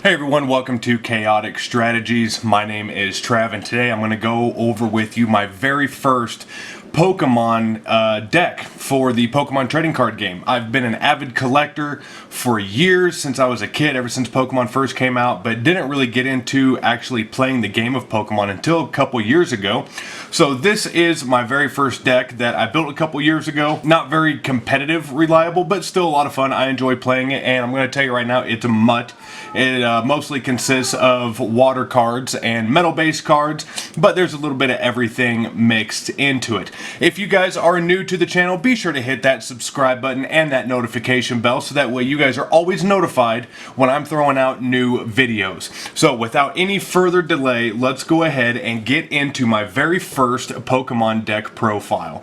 Hey everyone, welcome to Chaotic Strategies. My name is Trav, and today I'm going to go over with you my very first Pokemon deck for the Pokemon trading card game. I've been an avid collector for years, since I was a kid, ever since Pokemon first came out, but didn't really get into actually playing the game of Pokemon until a couple years ago. So this is my very first deck that I built a couple years ago. Not very competitive, reliable, but still a lot of fun. I enjoy playing it, and I'm going to tell you right now, it's a mutt. It mostly consists of water cards and metal-based cards, but there's a little bit of everything mixed into it. If you guys are new to the channel, be sure to hit that subscribe button and that notification bell so that way you guys are always notified when I'm throwing out new videos. So without any further delay, let's go ahead and get into my very first Pokemon deck profile.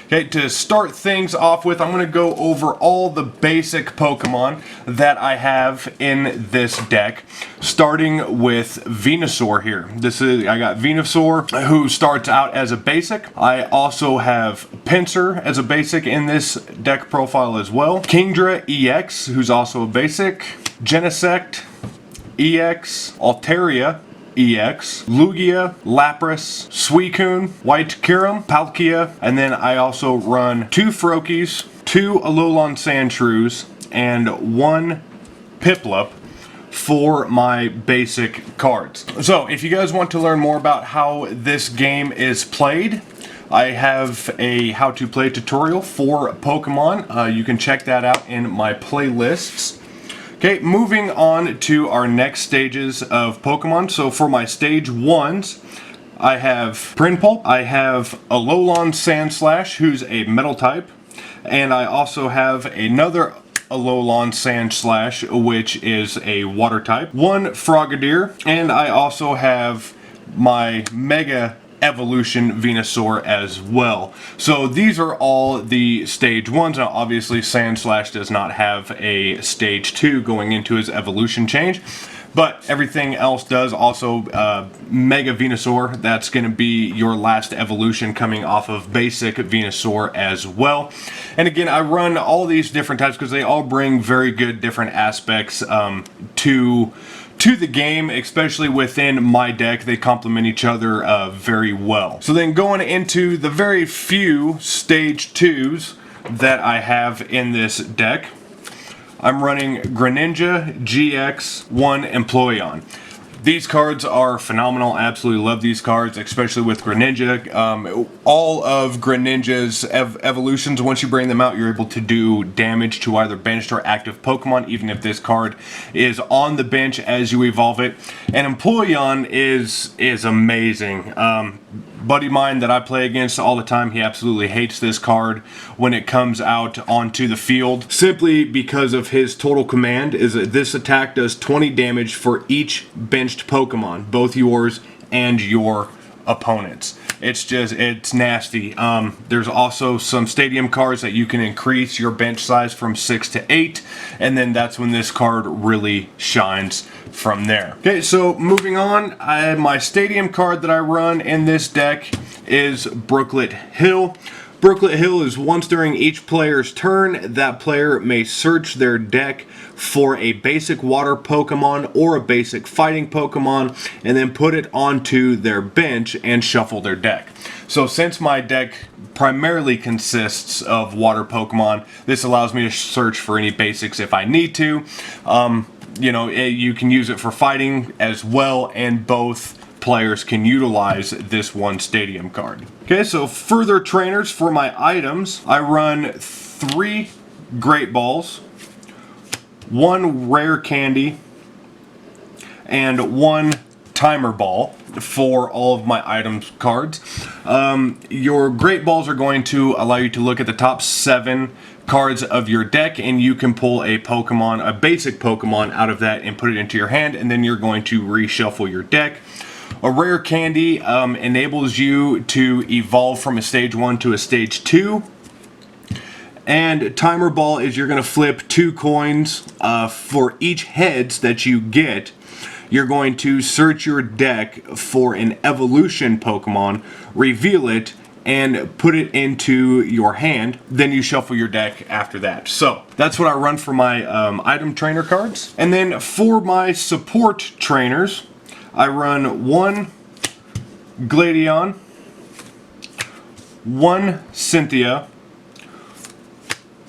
Okay, to start things off with, I'm going to go over all the basic Pokemon that I have in this deck, starting with Venusaur here. I got Venusaur, who starts out as a basic. I also have Pinsir as a basic in this deck profile as well. Kingdra EX, who's also a basic. Genesect EX. Altaria EX, Lugia, Lapras, Suicune, White Kyurem, Palkia, and then I also run 2 Froakies, 2 Alolan Sandshrews, and 1 Piplup for my basic cards. So if you guys want to learn more about how this game is played, I have a how to play tutorial for Pokemon. You can check that out in my playlists. Okay, moving on to our next stages of Pokemon. So for my stage 1s, I have Prinplup, I have Alolan Sandslash, who's a metal type, and I also have another Alolan Sandslash, which is a water type, 1 Frogadier, and I also have my Mega Evolution Venusaur as well. So these are all the stage 1s. Now obviously Sandslash does not have a stage 2 going into his evolution change, but everything else does. Also Mega Venusaur, that's going to be your last evolution coming off of basic Venusaur as well. And again, I run all these different types because they all bring very good different aspects to the game, especially within my deck. They complement each other very well. So then going into the very few stage 2s that I have in this deck, I'm running Greninja GX 1 Empoleon. These cards are phenomenal. I absolutely love these cards, especially with Greninja. All of Greninja's evolutions, once you bring them out, you're able to do damage to either benched or active Pokemon, even if this card is on the bench as you evolve it. And Empoleon is amazing. Buddy mine that I play against all the time, he absolutely hates this card when it comes out onto the field, simply because of his total command. Is that this attack does 20 damage for each benched Pokemon, both yours and your opponents. It's nasty. There's also some stadium cards that you can increase your bench size from 6 to 8, and then that's when this card really shines from there. Okay, so moving on, my stadium card that I run in this deck is Brooklet Hill. Brooklet Hill is once during each player's turn, that player may search their deck for a basic water Pokemon or a basic fighting Pokemon and then put it onto their bench and shuffle their deck. So since my deck primarily consists of water Pokemon, this allows me to search for any basics if I need to. You know, you can use it for fighting as well, and both players can utilize this one stadium card. Okay, so further trainers for my items, I run 3 Great Balls, 1 Rare Candy, and 1 Timer Ball for all of my items cards. Your Great Balls are going to allow you to look at the top 7 cards of your deck, and you can pull a Pokemon, a basic Pokemon out of that and put it into your hand, and then you're going to reshuffle your deck. A Rare Candy enables you to evolve from a stage 1 to a stage 2. And Timer Ball is you're going to flip 2 coins for each heads that you get. You're going to search your deck for an evolution Pokemon, reveal it, and put it into your hand. Then you shuffle your deck after that. So that's what I run for my item trainer cards. And then for my support trainers, I run one Gladion, one Cynthia,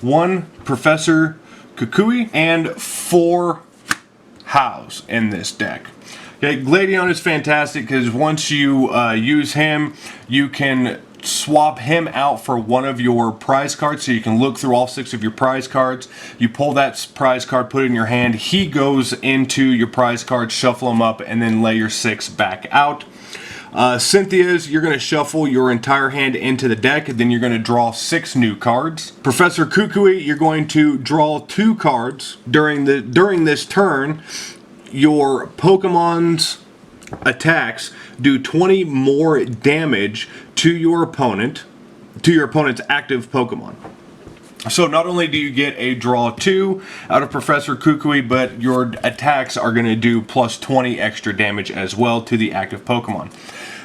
one Professor Kukui, and 4 Hows in this deck. Okay, Gladion is fantastic because once you use him, you can swap him out for one of your prize cards, so you can look through all 6 of your prize cards. You pull that prize card, put it in your hand, he goes into your prize cards, shuffle them up, and then lay your 6 back out. Cynthia's, you're going to shuffle your entire hand into the deck, and then you're going to draw 6 new cards. Professor Kukui, you're going to draw 2 cards. During this turn, your Pokemon's attacks do 20 more damage to your opponent's active Pokemon. So not only do you get a draw 2 out of Professor Kukui, but your attacks are going to do plus 20 extra damage as well to the active Pokemon.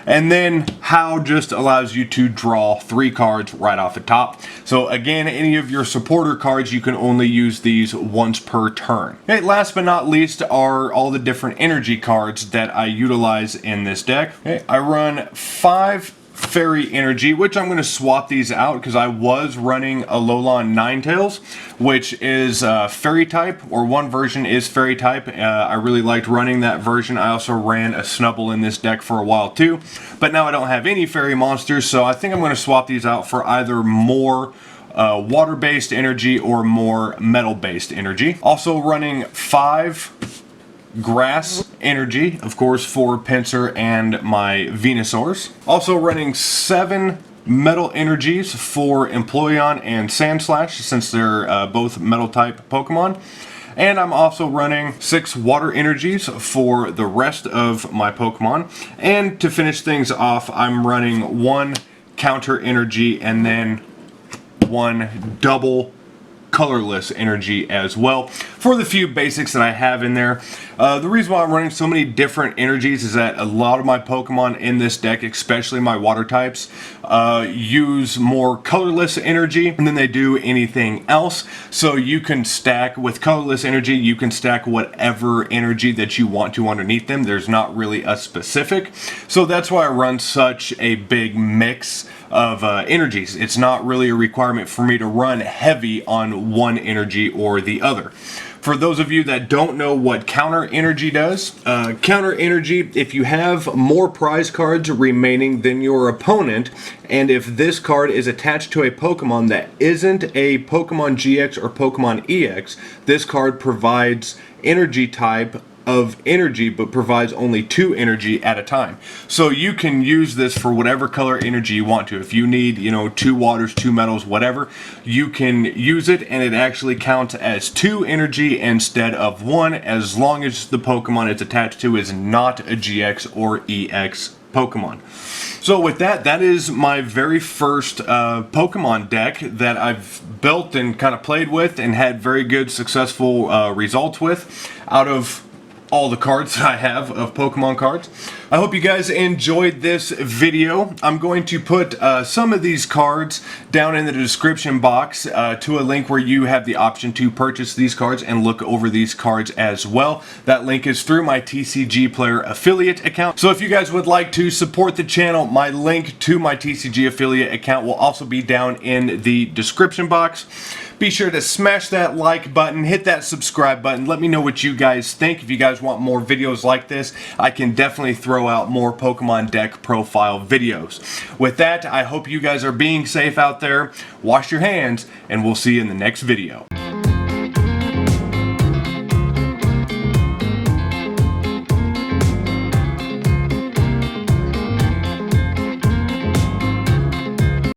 And then How just allows you to draw 3 cards right off the top. So again, any of your supporter cards, you can only use these once per turn. Okay, last but not least are all the different energy cards that I utilize in this deck. Okay, I run 5 Fairy Energy, which I'm going to swap these out because I was running a Alolan Ninetales, which is Fairy type, or one version is Fairy type. I really liked running that version. I also ran a Snubbull in this deck for a while too, but now I don't have any Fairy monsters, so I think I'm going to swap these out for either more water-based energy or more metal-based energy. Also running 5 Grass Energy, of course, for Pinsir and my Venusaurs. Also running 7 Metal Energies for Employon and Sandslash, since they're both Metal type Pokemon. And I'm also running 6 Water Energies for the rest of my Pokemon. And to finish things off, I'm running 1 Counter Energy and then 1 double colorless energy as well for the few basics that I have in there. The reason why I'm running so many different energies is that a lot of my Pokemon in this deck, especially my water types, use more colorless energy than they do anything else. So you can stack with colorless energy, you can stack whatever energy that you want to underneath them. There's not really a specific. So that's why I run such a big mix of energies. It's not really a requirement for me to run heavy on one energy or the other. For those of you that don't know what counter energy does, counter energy, if you have more prize cards remaining than your opponent, and if this card is attached to a Pokemon that isn't a Pokemon GX or Pokemon EX, this card provides energy type of energy, but provides only 2 energy at a time. So you can use this for whatever color energy you want to. If you need, 2 waters, 2 metals, whatever, you can use it, and it actually counts as 2 energy instead of 1, as long as the Pokemon it's attached to is not a GX or EX Pokemon. So with that, that is my very first Pokemon deck that I've built and kind of played with and had very good successful results with out of all the cards I have of Pokemon cards. I hope you guys enjoyed this video. I'm going to put some of these cards down in the description box to a link where you have the option to purchase these cards and look over these cards as well. That link is through my TCG Player affiliate account. So if you guys would like to support the channel, my link to my TCG affiliate account will also be down in the description box. Be sure to smash that like button, hit that subscribe button. Let me know what you guys think. If you guys want more videos like this, I can definitely throw out more Pokemon deck profile videos. With that, I hope you guys are being safe out there. Wash your hands, and we'll see you in the next video.